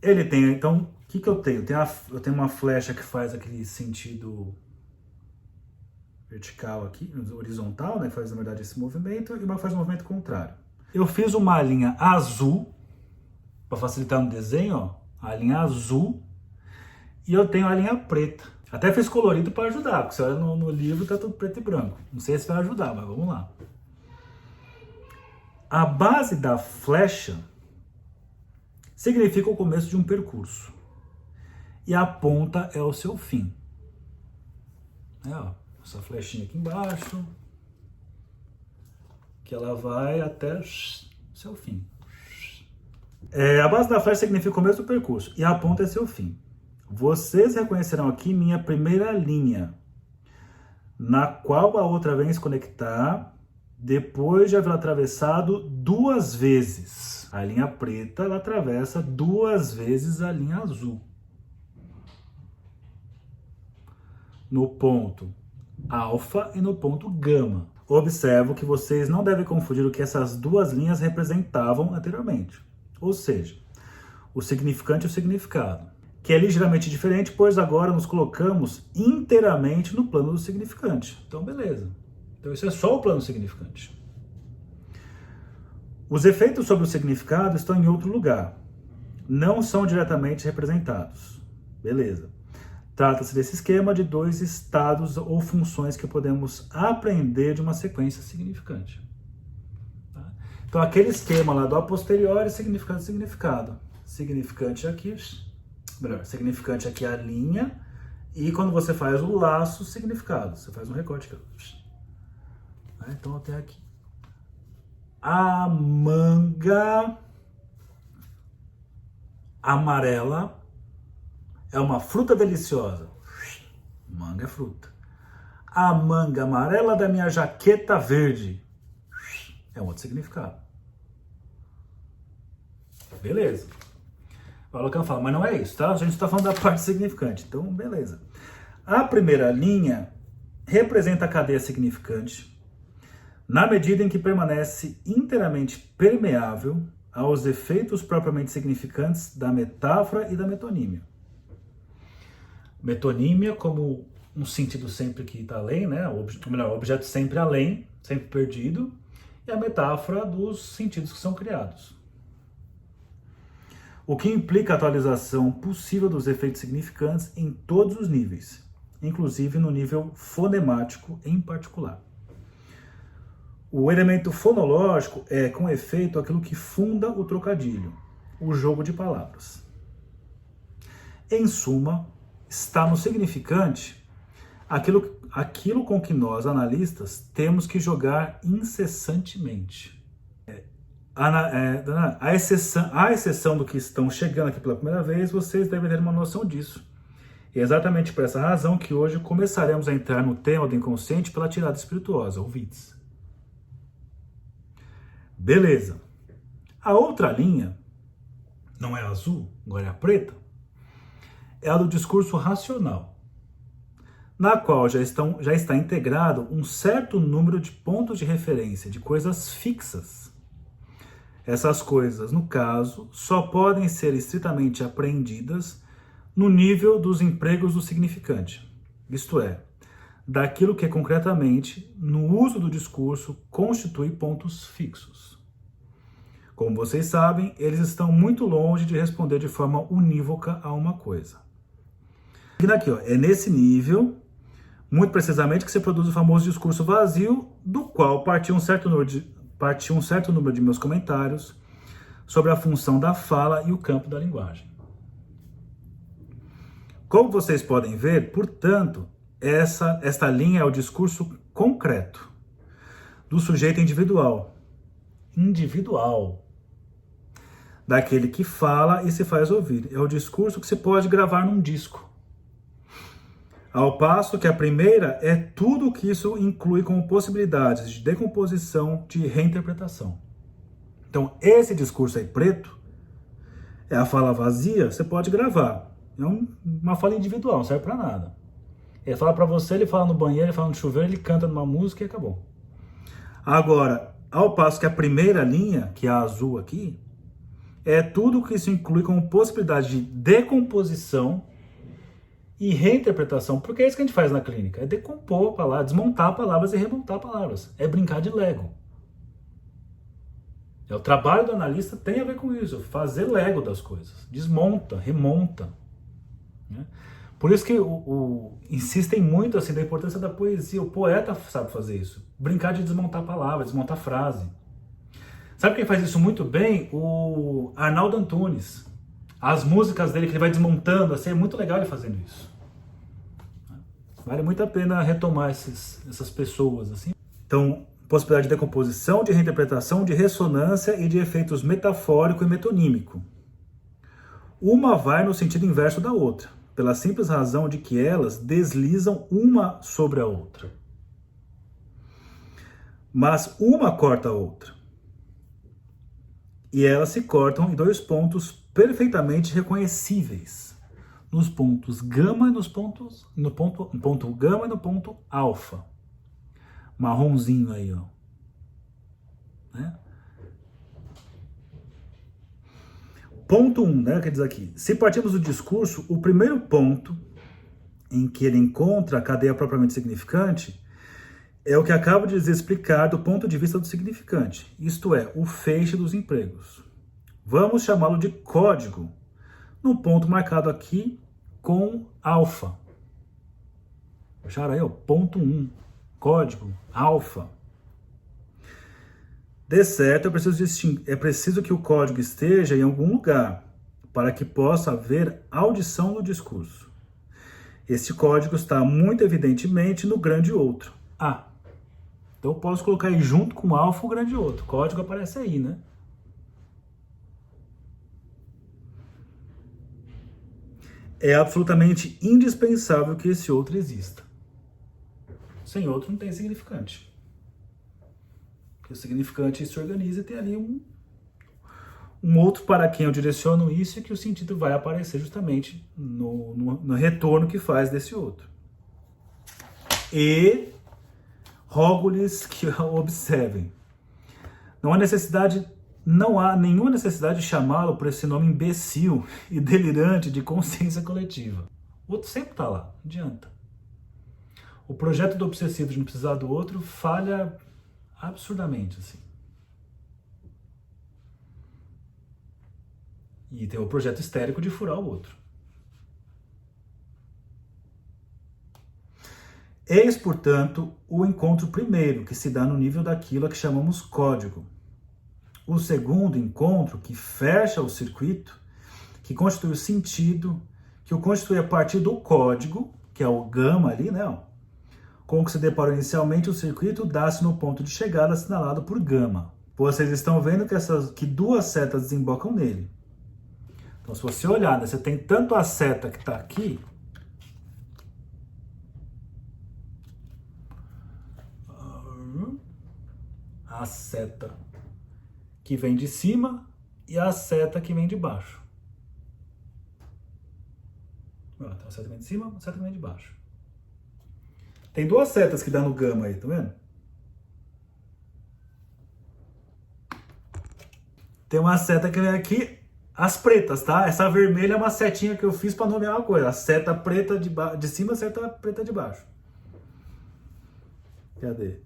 Ele tem, então, o que eu tenho? Eu tenho uma flecha que faz aquele sentido vertical aqui, horizontal, né? Faz, na verdade, esse movimento, e uma faz o movimento contrário. Eu fiz uma linha azul, para facilitar no desenho, ó, a linha azul, e eu tenho a linha preta. Até fiz colorido para ajudar, porque você olha no livro tá tudo preto e branco. Não sei se vai ajudar, mas vamos lá. A base da flecha significa o começo de um percurso. E a ponta é o seu fim. Ó, essa flechinha aqui embaixo, que ela vai até seu fim. A base da flecha significa o começo do percurso e a ponta é seu fim. Vocês reconhecerão aqui minha primeira linha, na qual a outra vem se conectar depois de haver atravessado 2 vezes. A linha preta, ela atravessa 2 vezes a linha azul. No ponto alfa e no ponto gama. Observo que vocês não devem confundir o que essas 2 linhas representavam anteriormente. Ou seja, o significante e o significado, que é ligeiramente diferente, pois agora nos colocamos inteiramente no plano do significante. Então, beleza. Então, isso é só o plano significante. Os efeitos sobre o significado estão em outro lugar. Não são diretamente representados. Beleza. Trata-se desse esquema de 2 estados ou funções que podemos aprender de uma sequência significante. Tá? Então, aquele esquema lá do a posteriori, significado, significado. Significante aqui, melhor, significante aqui é a linha, e quando você faz o laço, significado. Você faz um recorte aqui. Então, eu tenho aqui. A manga amarela é uma fruta deliciosa. Manga é fruta. A manga amarela da minha jaqueta verde é um outro significado. Beleza. O Lacan fala, mas não é isso, tá? A gente está falando da parte significante. Então, beleza. A primeira linha representa a cadeia significante na medida em que permanece inteiramente permeável aos efeitos propriamente significantes da metáfora e da metonímia. Metonímia como um sentido sempre que está além, né? Ou melhor, objeto sempre além, sempre perdido, e a metáfora dos sentidos que são criados. O que implica a atualização possível dos efeitos significantes em todos os níveis, inclusive no nível fonemático em particular. O elemento fonológico é, com efeito, aquilo que funda o trocadilho, o jogo de palavras. Em suma, está no significante aquilo com que nós, analistas, temos que jogar incessantemente. À exceção do que estão chegando aqui pela primeira vez, vocês devem ter uma noção disso. E é exatamente por essa razão que hoje começaremos a entrar no tema do inconsciente pela tirada espirituosa, ou Witz. Beleza. A outra linha, não é azul, agora é a preta, é a do discurso racional, na qual já está integrado um certo número de pontos de referência, de coisas fixas. Essas coisas, no caso, só podem ser estritamente apreendidas no nível dos empregos do significante, isto é, daquilo que concretamente, no uso do discurso, constitui pontos fixos. Como vocês sabem, eles estão muito longe de responder de forma unívoca a uma coisa. Aqui, ó, é nesse nível, muito precisamente, que se produz o famoso discurso vazio, do qual partiu um certo número de meus comentários sobre a função da fala e o campo da linguagem. Como vocês podem ver, portanto, esta linha é o discurso concreto do sujeito individual, daquele que fala e se faz ouvir. É o discurso que se pode gravar num disco. Ao passo que a primeira é tudo o que isso inclui como possibilidades de decomposição, de reinterpretação. Então, esse discurso aí preto é a fala vazia, você pode gravar. É uma fala individual, não serve para nada. Ele fala para você, ele fala no banheiro, ele fala no chuveiro, ele canta numa música e acabou. Agora, ao passo que a primeira linha, que é a azul aqui, é tudo que isso inclui como possibilidade de decomposição e reinterpretação, porque é isso que a gente faz na clínica, é decompor palavras, desmontar palavras e remontar palavras, é brincar de Lego. O trabalho do analista tem a ver com isso, fazer Lego das coisas, desmonta, remonta. Né? Por isso que insistem muito assim, da importância da poesia, o poeta sabe fazer isso, brincar de desmontar palavras, desmontar frase. Sabe quem faz isso muito bem? O Arnaldo Antunes. As músicas dele que ele vai desmontando, assim, é muito legal ele fazendo isso. Vale muito a pena retomar essas pessoas, assim. Então, possibilidade de decomposição, de reinterpretação, de ressonância e de efeitos metafórico e metonímico. Uma vai no sentido inverso da outra, pela simples razão de que elas deslizam uma sobre a outra. Mas uma corta a outra. E elas se cortam em dois pontos perfeitamente reconhecíveis. Nos pontos gama e no ponto gama e no ponto alfa. Marronzinho aí, ó. Né? Ponto 1, né, que diz aqui. Se partimos do discurso, o primeiro ponto em que ele encontra a cadeia propriamente significante é o que acabo de explicar do ponto de vista do significante, isto é, o feixe dos empregos. Vamos chamá-lo de código, no ponto marcado aqui com alfa. Acharam aí, ó, ponto 1, código, alfa. De certo, é preciso que o código esteja em algum lugar, para que possa haver audição no discurso. Esse código está muito evidentemente no grande outro, A. Então eu posso colocar aí junto com alfa o grande outro. O código aparece aí, né? É absolutamente indispensável que esse outro exista. Sem outro não tem significante. Porque o significante se organiza e tem ali um outro para quem eu direciono isso e que o sentido vai aparecer justamente no retorno que faz desse outro. E rogo-lhes que observem. Não há nenhuma necessidade de chamá-lo por esse nome imbecil e delirante de consciência coletiva. O outro sempre está lá, não adianta. O projeto do obsessivo de não precisar do outro falha absurdamente, assim. E tem o projeto histérico de furar o outro. Eis, portanto, o encontro primeiro, que se dá no nível daquilo a que chamamos código. O segundo encontro, que fecha o circuito, que constitui o sentido, que o constitui a partir do código, que é o gama ali, né? Com o que se deparou inicialmente, o circuito dá-se no ponto de chegada assinalado por gama. Vocês estão vendo que duas setas desembocam nele. Então, se você olhar, né, você tem tanto a seta que está aqui, a seta que vem de cima e a seta que vem de baixo. Tem a seta que vem de cima, a seta que vem de baixo. Tem duas setas que dá no gama aí, tá vendo? Tem uma seta que vem aqui, as pretas, tá? Essa vermelha é uma setinha que eu fiz para nomear uma coisa. A seta preta de cima, a seta preta de baixo. Cadê?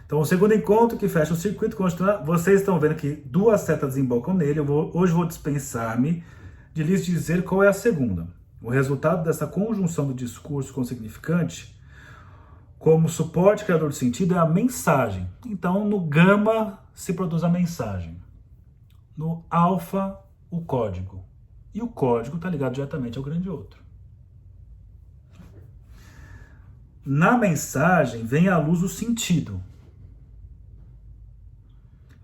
Então, o segundo encontro que fecha o circuito, vocês estão vendo que duas setas desembocam nele. Hoje vou dispensar-me de lhes dizer qual é a segunda. O resultado dessa conjunção do discurso com o significante, como suporte criador de sentido, é a mensagem. Então, no gama se produz a mensagem. No alfa, o código. E o código está ligado diretamente ao grande outro. Na mensagem vem à luz o sentido.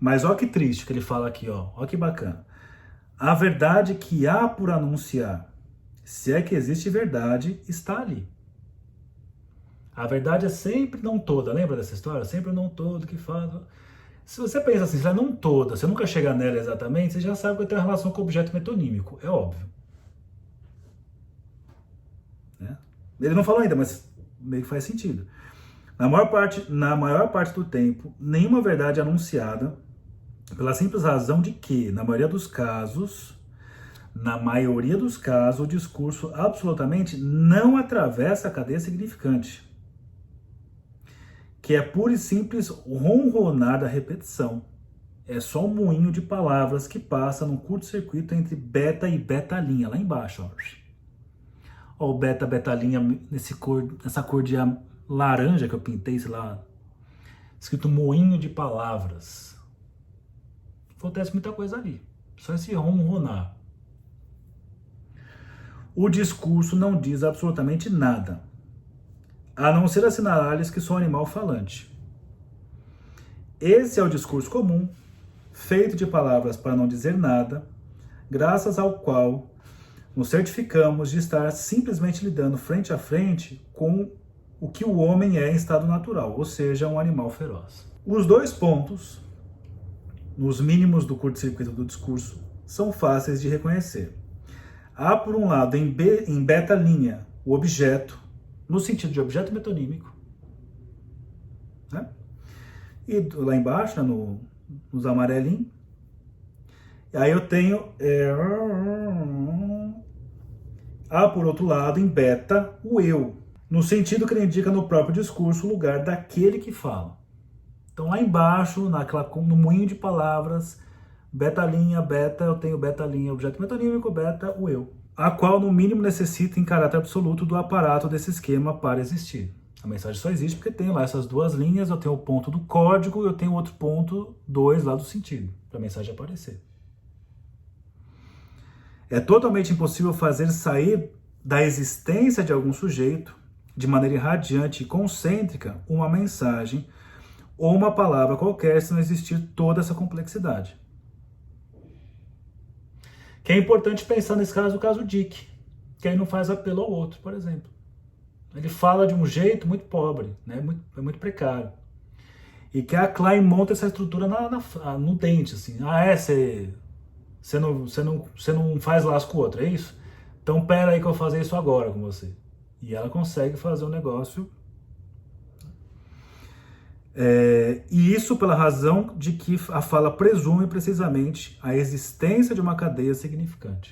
Mas olha que triste que ele fala aqui, ó. Olha que bacana. A verdade que há por anunciar, se é que existe verdade, está ali. A verdade é sempre não toda. Lembra dessa história? Sempre não todo que fala. Se você pensa assim, se ela é não toda, você nunca chega nela exatamente, você já sabe que tem uma relação com o objeto metonímico. É óbvio. Né? Ele não falou ainda, mas meio que faz sentido. Na maior parte do tempo, nenhuma verdade anunciada Pela simples razão de que, na maioria dos casos, o discurso absolutamente não atravessa a cadeia significante, que é pura e simples ronronar da repetição. É só um moinho de palavras que passa num curto-circuito entre beta e betalinha, lá embaixo. Ó, o beta, betalinha, nessa cor de laranja que eu pintei, sei lá, escrito moinho de palavras. Acontece muita coisa ali, só esse ronronar. O discurso não diz absolutamente nada, a não ser assinalar-lhes que sou animal falante. Esse é o discurso comum, feito de palavras para não dizer nada, graças ao qual nos certificamos de estar simplesmente lidando frente a frente com o que o homem é em estado natural, ou seja, um animal feroz. Os dois pontos, nos mínimos do curto-circuito do discurso, são fáceis de reconhecer. Há, por um lado, em beta linha, o objeto, no sentido de objeto metonímico, né? E lá embaixo, né, nos amarelinhos, aí eu tenho... Há, por outro lado, em beta, o eu, no sentido que ele indica no próprio discurso o lugar daquele que fala. Então, lá embaixo, no moinho de palavras, beta linha, beta, eu tenho beta linha, objeto metonímico, beta, o eu, a qual, no mínimo, necessita em caráter absoluto do aparato desse esquema para existir. A mensagem só existe porque tem lá essas duas linhas, eu tenho o ponto do código e eu tenho outro ponto 2 lá do sentido, para a mensagem aparecer. É totalmente impossível fazer sair da existência de algum sujeito, de maneira irradiante e concêntrica, uma mensagem ou uma palavra qualquer se não existir toda essa complexidade. Que é importante pensar nesse caso, o caso Dick, que aí não faz apelo ao outro, por exemplo. Ele fala de um jeito muito pobre, né? muito precário. E que a Klein monta essa estrutura no dente, assim. Você não faz laço com o outro, é isso? Então pera aí que eu vou fazer isso agora com você. E ela consegue fazer um negócio. E isso pela razão de que a fala presume precisamente a existência de uma cadeia significante.